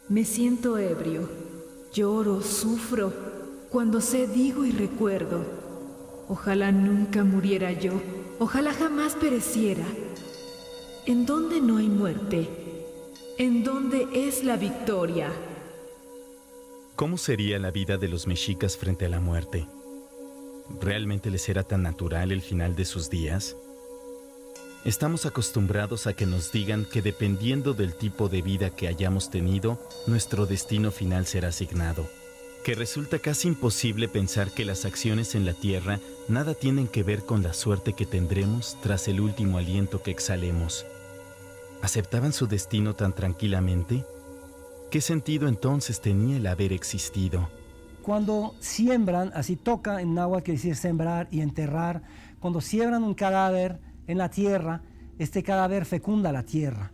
Me siento ebrio, lloro, sufro, cuando sé digo y recuerdo. Ojalá nunca muriera yo, ojalá jamás pereciera. ¿En dónde no hay muerte? ¿En dónde es la victoria? ¿Cómo sería la vida de los mexicas frente a la muerte? ¿Realmente les era tan natural el final de sus días? Estamos acostumbrados a que nos digan que dependiendo del tipo de vida que hayamos tenido, nuestro destino final será asignado. Que resulta casi imposible pensar que las acciones en la tierra nada tienen que ver con la suerte que tendremos tras el último aliento que exhalemos. ¿Aceptaban su destino tan tranquilamente? ¿Qué sentido entonces tenía el haber existido? Cuando siembran, así toca en náhuatl, quiere decir sembrar y enterrar, cuando siembran un cadáver en la tierra, este cadáver fecunda la tierra.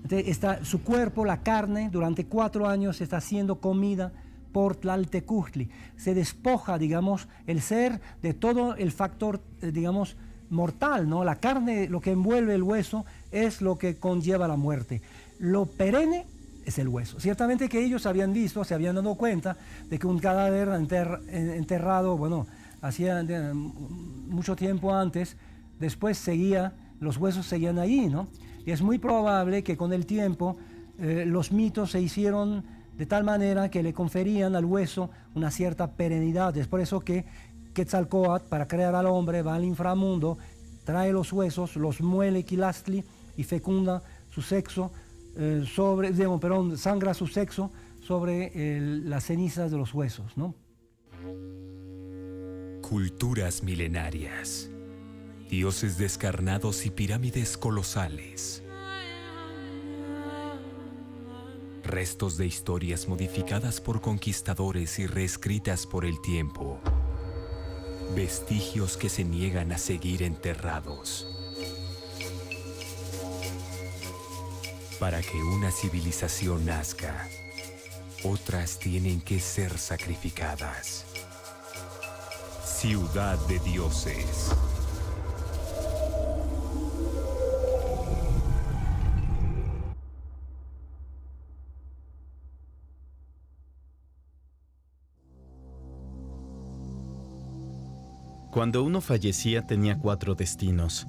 Entonces, su cuerpo, la carne, durante 4 años está siendo comida por Tlaltecutli. Se despoja, digamos, el ser de todo el factor, digamos, mortal, ¿no? La carne, lo que envuelve el hueso, es lo que conlleva la muerte. Lo perenne es el hueso. Ciertamente que ellos habían visto, se habían dado cuenta de que un cadáver enterrado, bueno, hacía mucho tiempo antes, después los huesos seguían ahí, ¿no? Y es muy probable que con el tiempo los mitos se hicieron de tal manera que le conferían al hueso una cierta perenidad. Es por eso que Quetzalcóatl, para crear al hombre, va al inframundo, trae los huesos, los muele Quilastli y fecunda su sexo, sangra su sexo sobre las cenizas de los huesos, ¿no? Culturas milenarias, dioses descarnados y pirámides colosales. Restos de historias modificadas por conquistadores y reescritas por el tiempo. Vestigios que se niegan a seguir enterrados. Para que una civilización nazca, otras tienen que ser sacrificadas. Ciudad de dioses. Cuando uno fallecía tenía 4 destinos.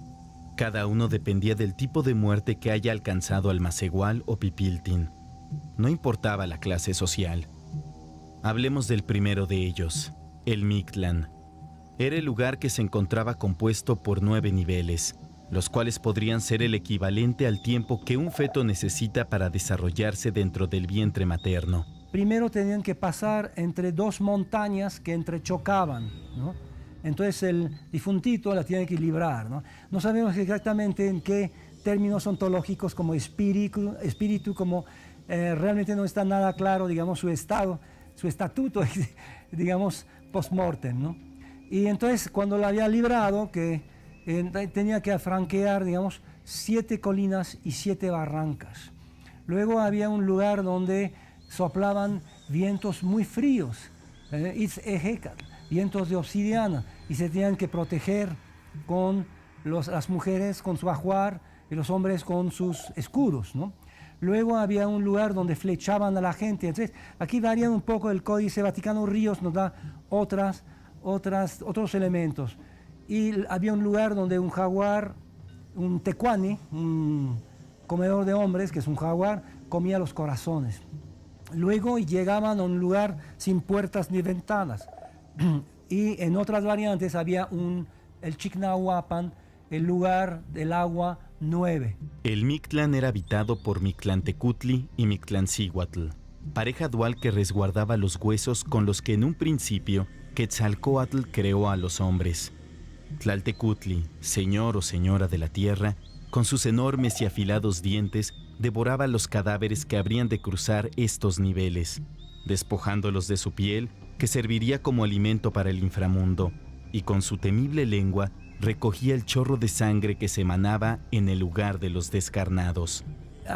Cada uno dependía del tipo de muerte que haya alcanzado al Macehual o Pipiltin. No importaba la clase social. Hablemos del primero de ellos, el Mictlán. Era el lugar que se encontraba compuesto por 9 niveles, los cuales podrían ser el equivalente al tiempo que un feto necesita para desarrollarse dentro del vientre materno. Primero tenían que pasar entre 2 montañas que entrechocaban, ¿no? Entonces el difuntito la tiene que librar, ¿no? No sabemos exactamente en qué términos ontológicos como espíritu como realmente no está nada claro, digamos, su estatuto, digamos, post-mortem, ¿no? Y entonces cuando la había librado, que tenía que franquear, digamos, 7 colinas y 7 barrancas. Luego había un lugar donde soplaban vientos muy fríos, vientos de obsidiana, y se tenían que proteger con las mujeres con su ajuar y los hombres con sus escudos, ¿no? Luego había un lugar donde flechaban a la gente. Entonces, aquí varía un poco el Códice Vaticano Ríos, nos da otros elementos. Y había un lugar donde un jaguar, un tecuani, un comedor de hombres, que es un jaguar, comía los corazones. Luego llegaban a un lugar sin puertas ni ventanas. Y en otras variantes había el Chicnahuapan, el lugar del agua 9. El Mictlán era habitado por Mictlantecutli y Mictlancíhuatl, pareja dual que resguardaba los huesos con los que en un principio Quetzalcóatl creó a los hombres. Tlaltecutli, señor o señora de la tierra, con sus enormes y afilados dientes, devoraba los cadáveres que habrían de cruzar estos niveles, despojándolos de su piel, que serviría como alimento para el inframundo, y con su temible lengua recogía el chorro de sangre que se emanaba en el lugar de los descarnados.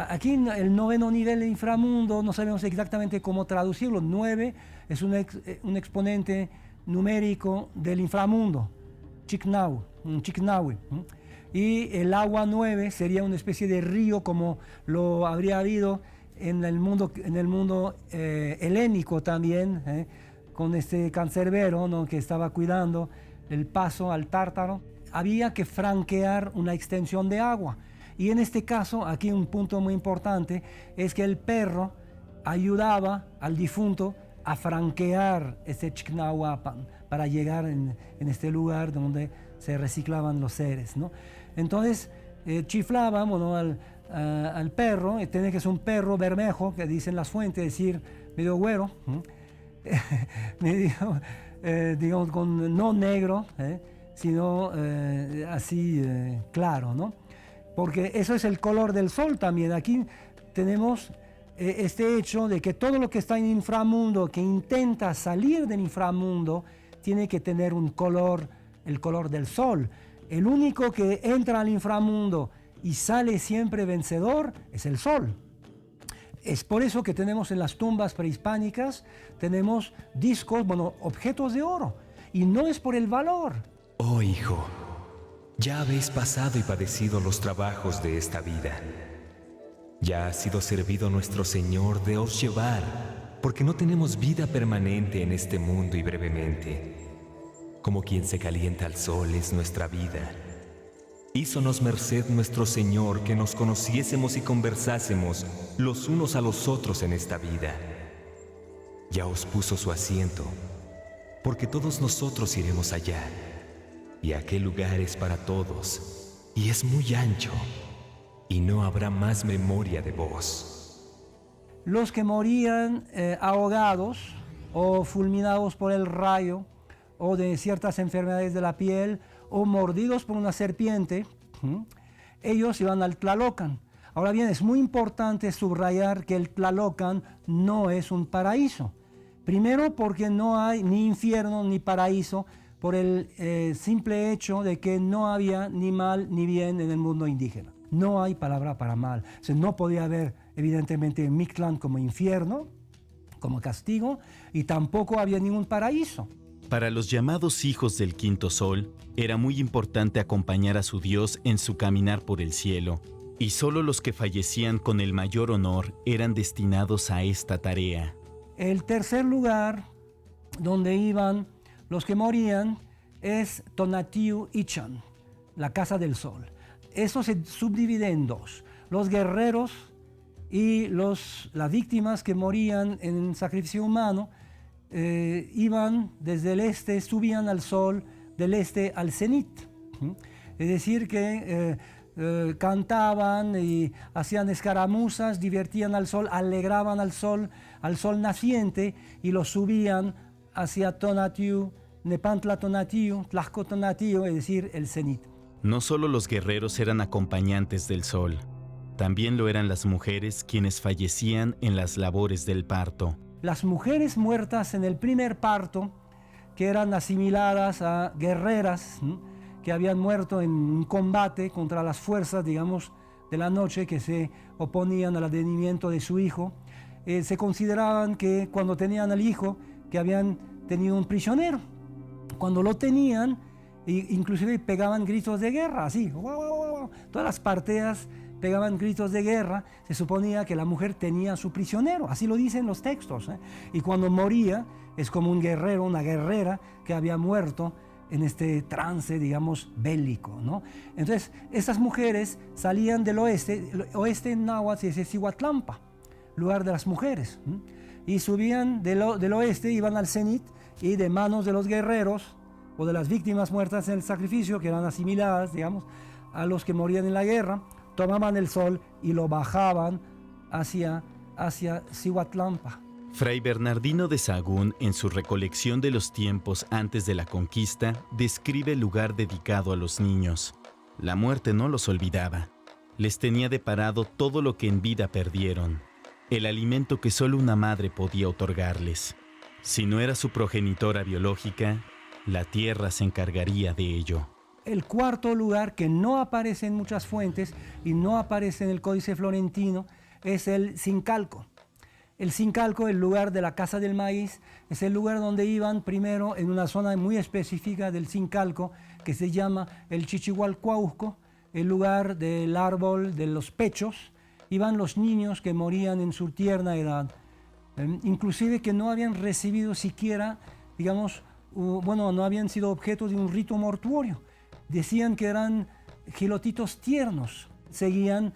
Aquí en el 9º nivel de inframundo, no sabemos exactamente cómo traducirlo. 9 es un exponente numérico del inframundo, Chicnahui. Y el agua 9 sería una especie de río como lo habría habido en el mundo helénico también, con este cancerbero, ¿no?, que estaba cuidando el paso al Tártaro, había que franquear una extensión de agua. Y en este caso, aquí un punto muy importante, es que el perro ayudaba al difunto a franquear este Chicnahuapan para llegar en este lugar donde se reciclaban los seres, ¿no? Entonces, chiflaba, bueno, al perro, y tiene que ser un perro bermejo, que dicen las fuentes, es decir, medio güero, digamos, no negro, sino así claro, ¿no? Porque eso es el color del sol también. Aquí tenemos este hecho de que todo lo que está en inframundo, que intenta salir del inframundo, tiene que tener un color, el color del sol. El único que entra al inframundo y sale siempre vencedor es el sol. Es por eso que tenemos en las tumbas prehispánicas, tenemos discos, bueno, objetos de oro. Y no es por el valor. Oh hijo, ya habéis pasado y padecido los trabajos de esta vida. Ya ha sido servido nuestro Señor de os llevar, porque no tenemos vida permanente en este mundo y brevemente. Como quien se calienta al sol es nuestra vida. Hízonos merced nuestro Señor que nos conociésemos y conversásemos los unos a los otros en esta vida. Ya os puso su asiento, porque todos nosotros iremos allá. Y aquel lugar es para todos, y es muy ancho, y no habrá más memoria de vos. Los que morían ahogados o fulminados por el rayo, o de ciertas enfermedades de la piel, o mordidos por una serpiente, ellos iban al Tlalocan. Ahora bien, es muy importante subrayar que el Tlalocan no es un paraíso. Primero, porque no hay ni infierno ni paraíso, por el simple hecho de que no había ni mal ni bien en el mundo indígena. No hay palabra para mal. O sea, no podía haber, evidentemente, Mictlán como infierno, como castigo, y tampoco había ningún paraíso. Para los llamados hijos del quinto sol, era muy importante acompañar a su Dios en su caminar por el cielo, y solo los que fallecían con el mayor honor eran destinados a esta tarea. El tercer lugar donde iban los que morían es Tonatiuh Ichan, la casa del sol. Eso se subdivide en dos: los guerreros y las víctimas que morían en sacrificio humano. Iban desde el este, subían al sol, del este al cenit. Es decir, que cantaban y hacían escaramuzas, divertían al sol, alegraban al sol naciente, y lo subían hacia Tonatiuh, Nepantla Tonatiuh, Tlaxco Tonatiuh, es decir, el cenit. No solo los guerreros eran acompañantes del sol, también lo eran las mujeres quienes fallecían en las labores del parto. Las mujeres muertas en el primer parto, que eran asimiladas a guerreras, que habían muerto en un combate contra las fuerzas, digamos, de la noche, que se oponían al advenimiento de su hijo, se consideraban que cuando tenían al hijo, que habían tenido un prisionero. Cuando lo tenían, inclusive pegaban gritos de guerra, así, todas las parteas pegaban gritos de guerra. Se suponía que la mujer tenía a su prisionero, así lo dicen los textos, y cuando moría es como un guerrero, una guerrera que había muerto en este trance, digamos, bélico, ¿no? Entonces, estas mujeres salían del oeste. El oeste en náhuatl es Cihuatlampa, lugar de las mujeres, y subían del oeste, iban al cenit, y de manos de los guerreros o de las víctimas muertas en el sacrificio, que eran asimiladas, digamos, a los que morían en la guerra, tomaban el sol y lo bajaban hacia Cihuatlampa. Fray Bernardino de Sahagún, en su recolección de los tiempos antes de la conquista, describe el lugar dedicado a los niños. La muerte no los olvidaba. Les tenía deparado todo lo que en vida perdieron, el alimento que solo una madre podía otorgarles. Si no era su progenitora biológica, la tierra se encargaría de ello. El cuarto lugar, que no aparece en muchas fuentes y no aparece en el Códice Florentino, es el Sincalco. El Sincalco, el lugar de la Casa del Maíz, es el lugar donde iban primero en una zona muy específica del Sincalco, que se llama el Chichihualcuausco, el lugar del árbol de los pechos, iban los niños que morían en su tierna edad, inclusive que no habían recibido siquiera, digamos, no habían sido objeto de un rito mortuorio. Decían que eran gilotitos tiernos, seguían,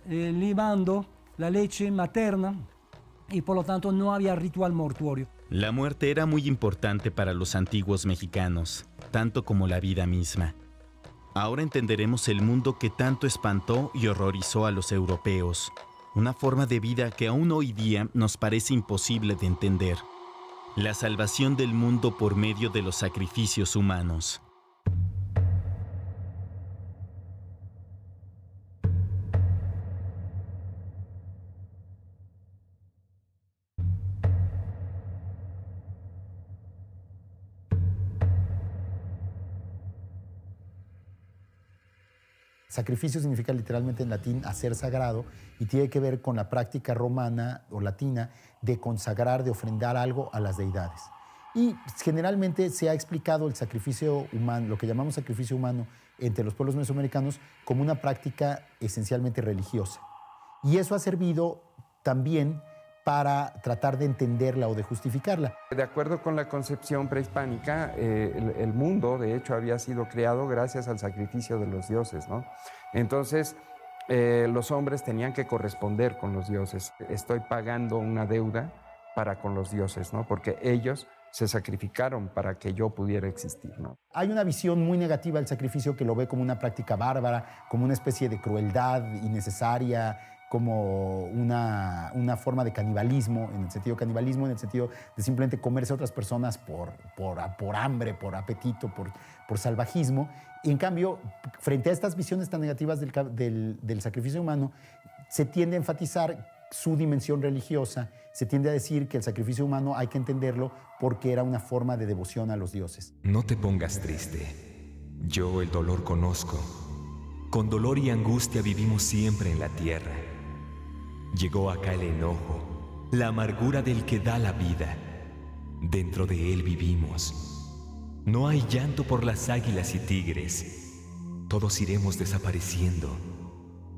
libando la leche materna y por lo tanto no había ritual mortuorio. La muerte era muy importante para los antiguos mexicanos, tanto como la vida misma. Ahora entenderemos el mundo que tanto espantó y horrorizó a los europeos, una forma de vida que aún hoy día nos parece imposible de entender. La salvación del mundo por medio de los sacrificios humanos. Sacrificio significa literalmente en latín hacer sagrado y tiene que ver con la práctica romana o latina de consagrar, de ofrendar algo a las deidades. Y generalmente se ha explicado el sacrificio humano, lo que llamamos sacrificio humano entre los pueblos mesoamericanos, como una práctica esencialmente religiosa. Y eso ha servido también para tratar de entenderla o de justificarla. De acuerdo con la concepción prehispánica, el mundo, de hecho, había sido creado gracias al sacrificio de los dioses, ¿no? Entonces, los hombres tenían que corresponder con los dioses. Estoy pagando una deuda para con los dioses, ¿no? Porque ellos se sacrificaron para que yo pudiera existir, ¿no? Hay una visión muy negativa del sacrificio que lo ve como una práctica bárbara, como una especie de crueldad innecesaria, como una forma de canibalismo, en el sentido de simplemente comerse a otras personas por hambre, por apetito, por salvajismo. Y en cambio, frente a estas visiones tan negativas del sacrificio humano, se tiende a enfatizar su dimensión religiosa, se tiende a decir que el sacrificio humano hay que entenderlo porque era una forma de devoción a los dioses. No te pongas triste. Yo el dolor conozco. Con dolor y angustia vivimos siempre en la tierra. Llegó acá el enojo, la amargura del que da la vida. Dentro de él vivimos. No hay llanto por las águilas y tigres. Todos iremos desapareciendo.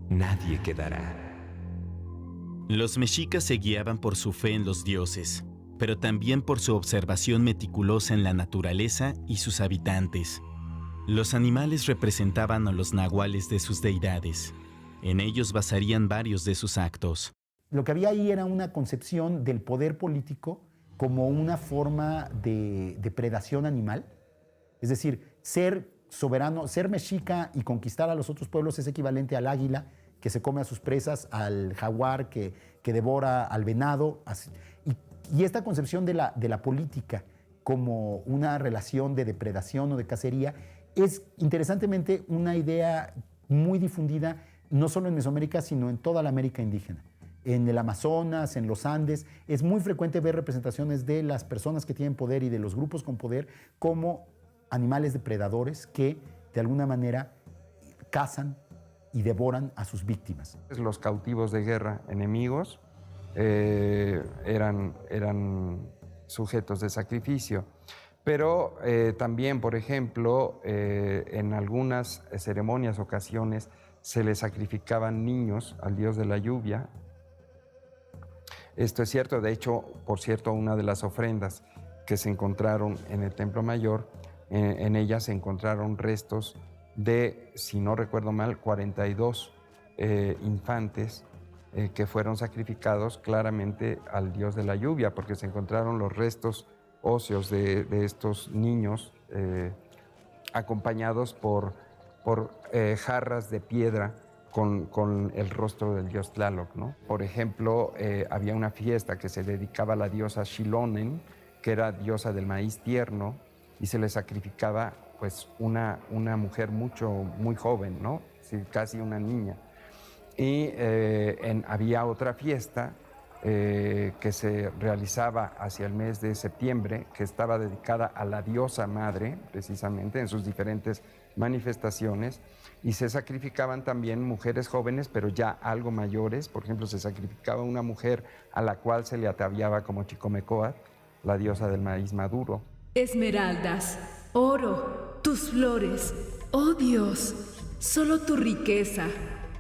Nadie quedará. Los mexicas se guiaban por su fe en los dioses, pero también por su observación meticulosa en la naturaleza y sus habitantes. Los animales representaban a los nahuales de sus deidades. En ellos basarían varios de sus actos. Lo que había ahí era una concepción del poder político como una forma de predación animal. Es decir, ser soberano, ser mexica y conquistar a los otros pueblos es equivalente al águila que se come a sus presas, al jaguar que devora al venado. Y esta concepción de la política como una relación de depredación o de cacería es interesantemente una idea muy difundida no solo en Mesoamérica, sino en toda la América indígena. En el Amazonas, en los Andes, es muy frecuente ver representaciones de las personas que tienen poder y de los grupos con poder como animales depredadores que, de alguna manera, cazan y devoran a sus víctimas. Los cautivos de guerra enemigos eran sujetos de sacrificio. Pero también, por ejemplo, en algunas ceremonias, ocasiones, se le sacrificaban niños al dios de la lluvia. Esto es cierto, de hecho, por cierto, una de las ofrendas que se encontraron en el Templo Mayor, en ellas se encontraron restos de, si no recuerdo mal, 42 infantes que fueron sacrificados claramente al dios de la lluvia, porque se encontraron los restos óseos de estos niños acompañados por jarras de piedra con el rostro del dios Tlaloc, ¿no? Por ejemplo, había una fiesta que se dedicaba a la diosa Xilonen, que era diosa del maíz tierno, y se le sacrificaba pues una mujer muy joven, ¿no? Sí, casi una niña. Y había otra fiesta que se realizaba hacia el mes de septiembre, que estaba dedicada a la diosa madre, precisamente, en sus diferentes manifestaciones, y se sacrificaban también mujeres jóvenes, pero ya algo mayores. Por ejemplo, se sacrificaba una mujer a la cual se le ataviaba como Chicomecoatl, la diosa del maíz maduro. Esmeraldas, oro, tus flores, oh Dios, solo tu riqueza,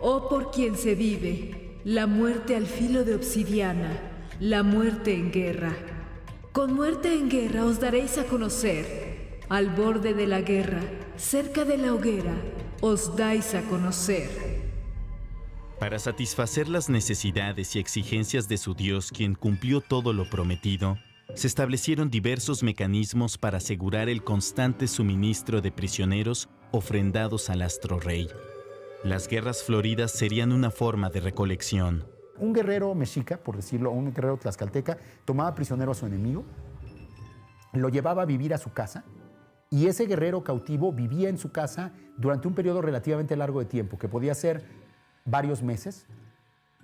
Oh por quien se vive, la muerte al filo de obsidiana, la muerte en guerra. Con muerte en guerra os daréis a conocer. Al borde de la guerra, cerca de la hoguera, os dais a conocer. Para satisfacer las necesidades y exigencias de su Dios, quien cumplió todo lo prometido, se establecieron diversos mecanismos para asegurar el constante suministro de prisioneros ofrendados al astro rey. Las guerras floridas serían una forma de recolección. Un guerrero mexica, por decirlo, un guerrero tlaxcalteca, tomaba prisionero a su enemigo, lo llevaba a vivir a su casa, y ese guerrero cautivo vivía en su casa durante un periodo relativamente largo de tiempo, que podía ser varios meses,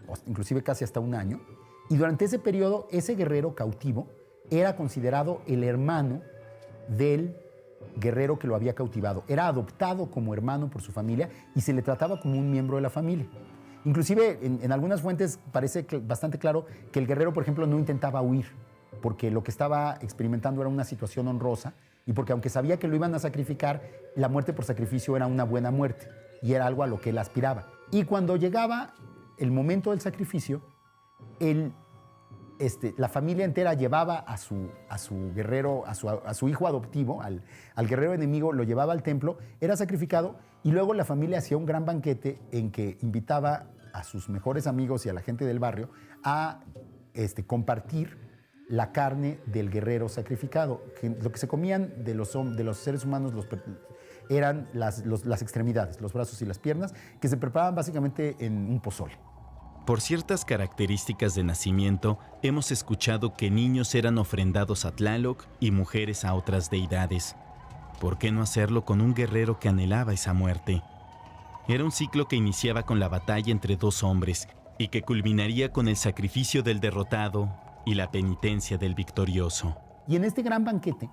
o inclusive casi hasta un año, y durante ese periodo ese guerrero cautivo era considerado el hermano del guerrero que lo había cautivado. Era adoptado como hermano por su familia y se le trataba como un miembro de la familia. Inclusive en algunas fuentes parece bastante claro que el guerrero, por ejemplo, no intentaba huir, porque lo que estaba experimentando era una situación honrosa y porque aunque sabía que lo iban a sacrificar, la muerte por sacrificio era una buena muerte y era algo a lo que él aspiraba. Y cuando llegaba el momento del sacrificio, la familia entera llevaba a su guerrero, a su hijo adoptivo, al guerrero enemigo, lo llevaba al templo, era sacrificado y luego la familia hacía un gran banquete en que invitaba a sus mejores amigos y a la gente del barrio a compartir la carne del guerrero sacrificado. Lo que se comían de los seres humanos eran las extremidades, los brazos y las piernas, que se preparaban básicamente en un pozole. Por ciertas características de nacimiento, hemos escuchado que niños eran ofrendados a Tlaloc y mujeres a otras deidades. ¿Por qué no hacerlo con un guerrero que anhelaba esa muerte? Era un ciclo que iniciaba con la batalla entre dos hombres y que culminaría con el sacrificio del derrotado y la penitencia del victorioso. Y en este gran banquete,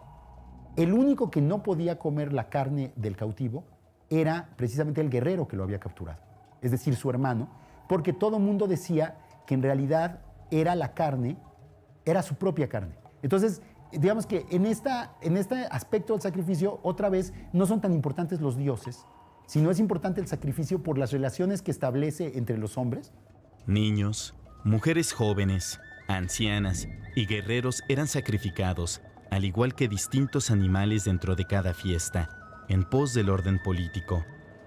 el único que no podía comer la carne del cautivo era precisamente el guerrero que lo había capturado, es decir, su hermano, porque todo el mundo decía que en realidad era la carne, era su propia carne. Entonces, digamos que en este aspecto del sacrificio, otra vez, no son tan importantes los dioses, sino es importante el sacrificio por las relaciones que establece entre los hombres. Niños, mujeres jóvenes, ancianas y guerreros eran sacrificados, al igual que distintos animales dentro de cada fiesta, en pos del orden político,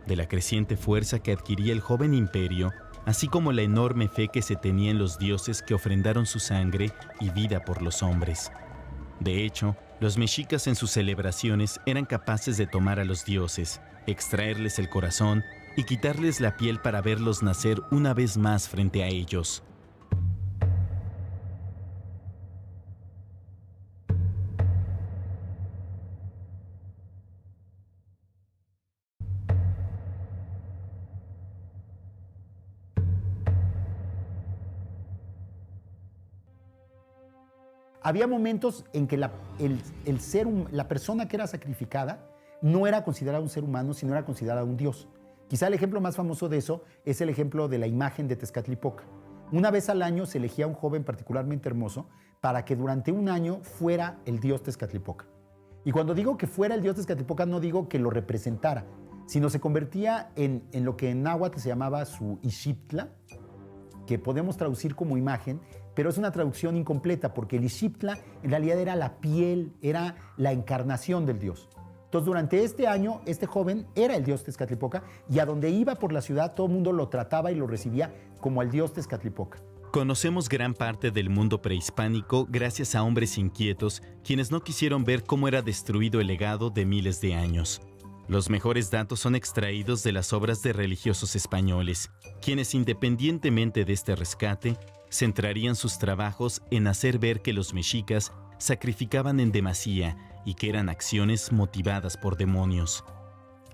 de la creciente fuerza que adquiría el joven imperio, así como la enorme fe que se tenía en los dioses que ofrendaron su sangre y vida por los hombres. De hecho, los mexicas en sus celebraciones eran capaces de tomar a los dioses, extraerles el corazón y quitarles la piel para verlos nacer una vez más frente a ellos. Había momentos en que la persona que era sacrificada no era considerada un ser humano, sino era considerada un dios. Quizá el ejemplo más famoso de eso es el ejemplo de la imagen de Tezcatlipoca. Una vez al año se elegía a un joven particularmente hermoso para que durante un año fuera el dios Tezcatlipoca. Y cuando digo que fuera el dios Tezcatlipoca, no digo que lo representara, sino se convertía en lo que en náhuatl se llamaba su Ixiptla, que podemos traducir como imagen, pero es una traducción incompleta porque el Ixiptla en realidad era la piel, era la encarnación del dios. Entonces, durante este año, este joven era el dios Tezcatlipoca y a donde iba por la ciudad todo el mundo lo trataba y lo recibía como al dios Tezcatlipoca. Conocemos gran parte del mundo prehispánico gracias a hombres inquietos quienes no quisieron ver cómo era destruido el legado de miles de años. Los mejores datos son extraídos de las obras de religiosos españoles, quienes independientemente de este rescate, centrarían sus trabajos en hacer ver que los mexicas sacrificaban en demasía y que eran acciones motivadas por demonios.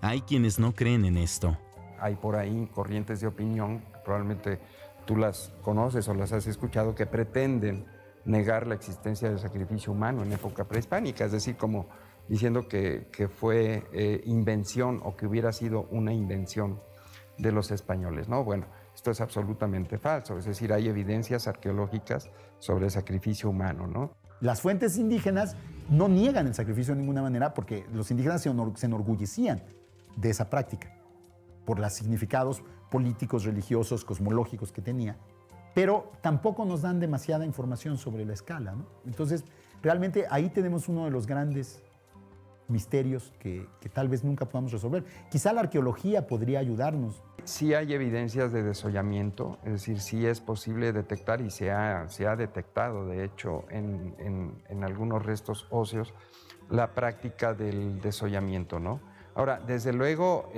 Hay quienes no creen en esto. Hay por ahí corrientes de opinión, probablemente tú las conoces o las has escuchado, que pretenden negar la existencia del sacrificio humano en época prehispánica, es decir, como diciendo que fue invención o que hubiera sido una invención de los españoles, ¿no? Bueno, esto es absolutamente falso, es decir, hay evidencias arqueológicas sobre el sacrificio humano, ¿no? Las fuentes indígenas no niegan el sacrificio de ninguna manera porque los indígenas se enorgullecían de esa práctica por los significados políticos, religiosos, cosmológicos que tenía, pero tampoco nos dan demasiada información sobre la escala, ¿no? Entonces, realmente ahí tenemos uno de los grandes misterios que tal vez nunca podamos resolver. Quizá la arqueología podría ayudarnos. Sí hay evidencias de desollamiento, es decir, sí es posible detectar y se ha detectado, de hecho, en algunos restos óseos, la práctica del desollamiento, ¿no? Ahora, desde luego,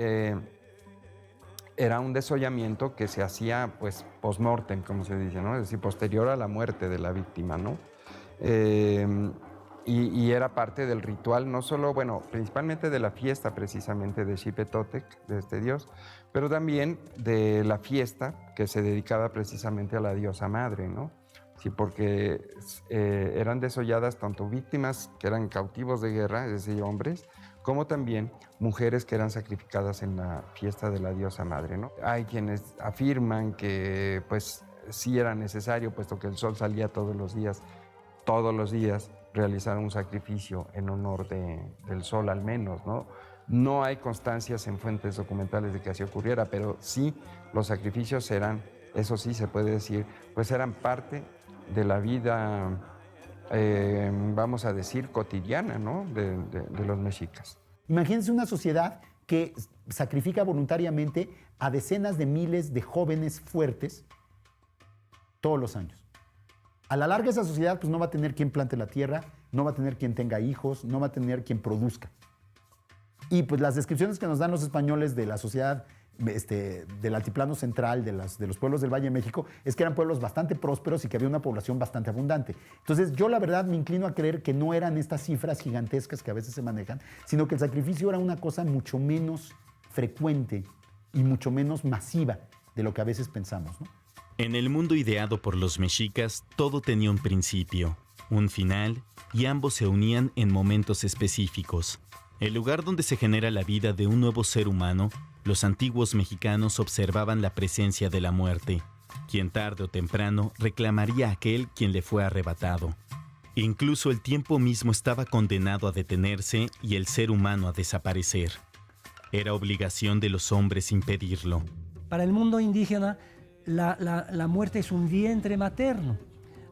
era un desollamiento que se hacía, pues, post-mortem, como se dice, ¿no? Es decir, posterior a la muerte de la víctima, ¿no? Y era parte del ritual, no solo, bueno, principalmente de la fiesta precisamente de Xipetotec, de este dios, pero también de la fiesta que se dedicaba precisamente a la diosa madre, ¿no? Sí, porque eran desolladas tanto víctimas que eran cautivos de guerra, es decir, hombres, como también mujeres que eran sacrificadas en la fiesta de la diosa madre, ¿no? Hay quienes afirman que, pues, sí era necesario, puesto que el sol salía todos los días, realizar un sacrificio en honor del sol al menos, ¿no? No hay constancias en fuentes documentales de que así ocurriera, pero sí los sacrificios eran, eso sí se puede decir, pues eran parte de la vida, vamos a decir, cotidiana, ¿no? de los mexicas. Imagínense una sociedad que sacrifica voluntariamente a decenas de miles de jóvenes fuertes todos los años. A la larga esa sociedad pues, no va a tener quien plante la tierra, no va a tener quien tenga hijos, no va a tener quien produzca. Y pues las descripciones que nos dan los españoles de la sociedad del altiplano central, de los pueblos del Valle de México, es que eran pueblos bastante prósperos y que había una población bastante abundante. Entonces yo la verdad me inclino a creer que no eran estas cifras gigantescas que a veces se manejan, sino que el sacrificio era una cosa mucho menos frecuente y mucho menos masiva de lo que a veces pensamos, ¿no? En el mundo ideado por los mexicas, todo tenía un principio, un final, y ambos se unían en momentos específicos. El lugar donde se genera la vida de un nuevo ser humano, los antiguos mexicanos observaban la presencia de la muerte, quien tarde o temprano reclamaría a aquel quien le fue arrebatado. Incluso el tiempo mismo estaba condenado a detenerse y el ser humano a desaparecer. Era obligación de los hombres impedirlo. Para el mundo indígena, la muerte es un vientre materno.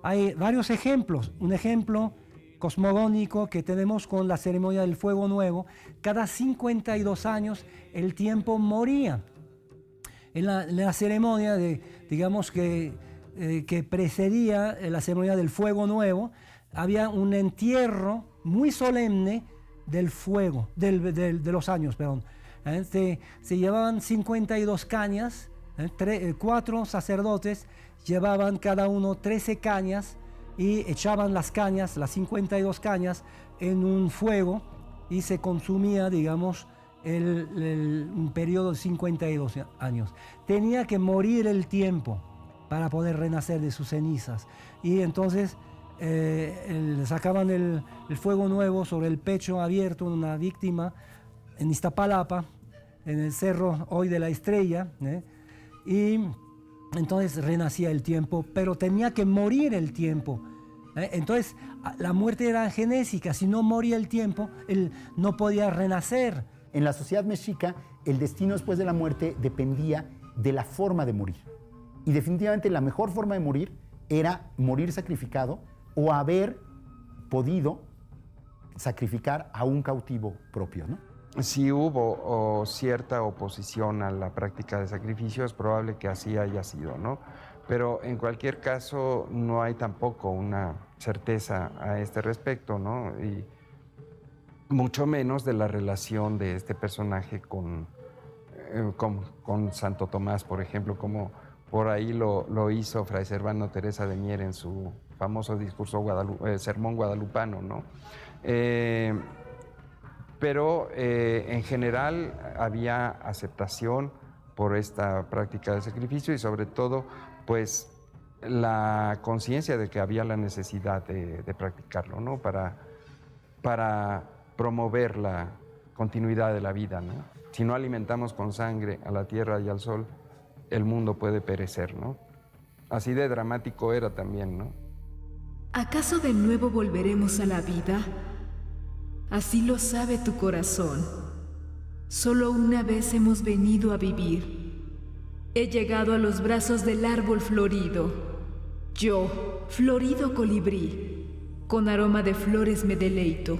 Hay varios ejemplos. Un ejemplo cosmogónico que tenemos con la ceremonia del Fuego Nuevo. Cada 52 años el tiempo moría. En la ceremonia digamos que precedía la ceremonia del Fuego Nuevo, había un entierro muy solemne del fuego, de los años, perdón. Se llevaban 52 cañas. 4 sacerdotes llevaban cada uno 13 cañas y echaban las cañas, las 52 cañas, en un fuego y se consumía, digamos, un periodo de 52 años. Tenía que morir el tiempo para poder renacer de sus cenizas. Y entonces sacaban el fuego nuevo sobre el pecho abierto de una víctima en Iztapalapa, en el cerro hoy de la Estrella, y entonces renacía el tiempo, pero tenía que morir el tiempo. Entonces la muerte era genésica, si no moría el tiempo, él no podía renacer. En la sociedad mexica, el destino después de la muerte dependía de la forma de morir. Y definitivamente la mejor forma de morir era morir sacrificado o haber podido sacrificar a un cautivo propio, ¿no? Si hubo cierta oposición a la práctica de sacrificio, es probable que así haya sido, ¿no? Pero en cualquier caso no hay tampoco una certeza a este respecto, ¿no? Y mucho menos de la relación de este personaje con Santo Tomás, por ejemplo, como por ahí lo hizo Fray Servando Teresa de Mier en su famoso discurso sermón guadalupano, ¿no? Pero en general había aceptación por esta práctica de sacrificio y sobre todo pues la conciencia de que había la necesidad de practicarlo, ¿no? Para promover la continuidad de la vida, ¿no? Si no alimentamos con sangre a la tierra y al sol, el mundo puede perecer, ¿no? Así de dramático era también, ¿no? ¿Acaso de nuevo volveremos a la vida? Así lo sabe tu corazón. Solo una vez hemos venido a vivir. He llegado a los brazos del árbol florido. Yo, florido colibrí, con aroma de flores me deleito,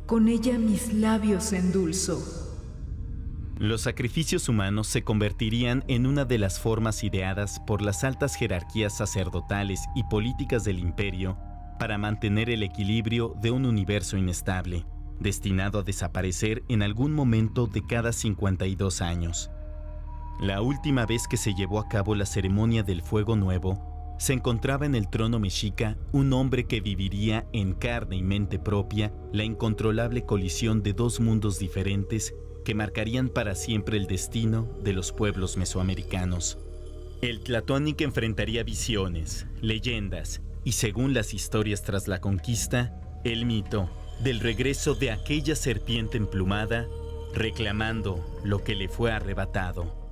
con ella mis labios endulzo. Los sacrificios humanos se convertirían en una de las formas ideadas por las altas jerarquías sacerdotales y políticas del imperio para mantener el equilibrio de un universo inestable, destinado a desaparecer en algún momento de cada 52 años. La última vez que se llevó a cabo la ceremonia del Fuego Nuevo, se encontraba en el trono mexica un hombre que viviría en carne y mente propia la incontrolable colisión de dos mundos diferentes que marcarían para siempre el destino de los pueblos mesoamericanos. El Tlatoani enfrentaría visiones, leyendas y, según las historias tras la conquista, el mito del regreso de aquella serpiente emplumada reclamando lo que le fue arrebatado.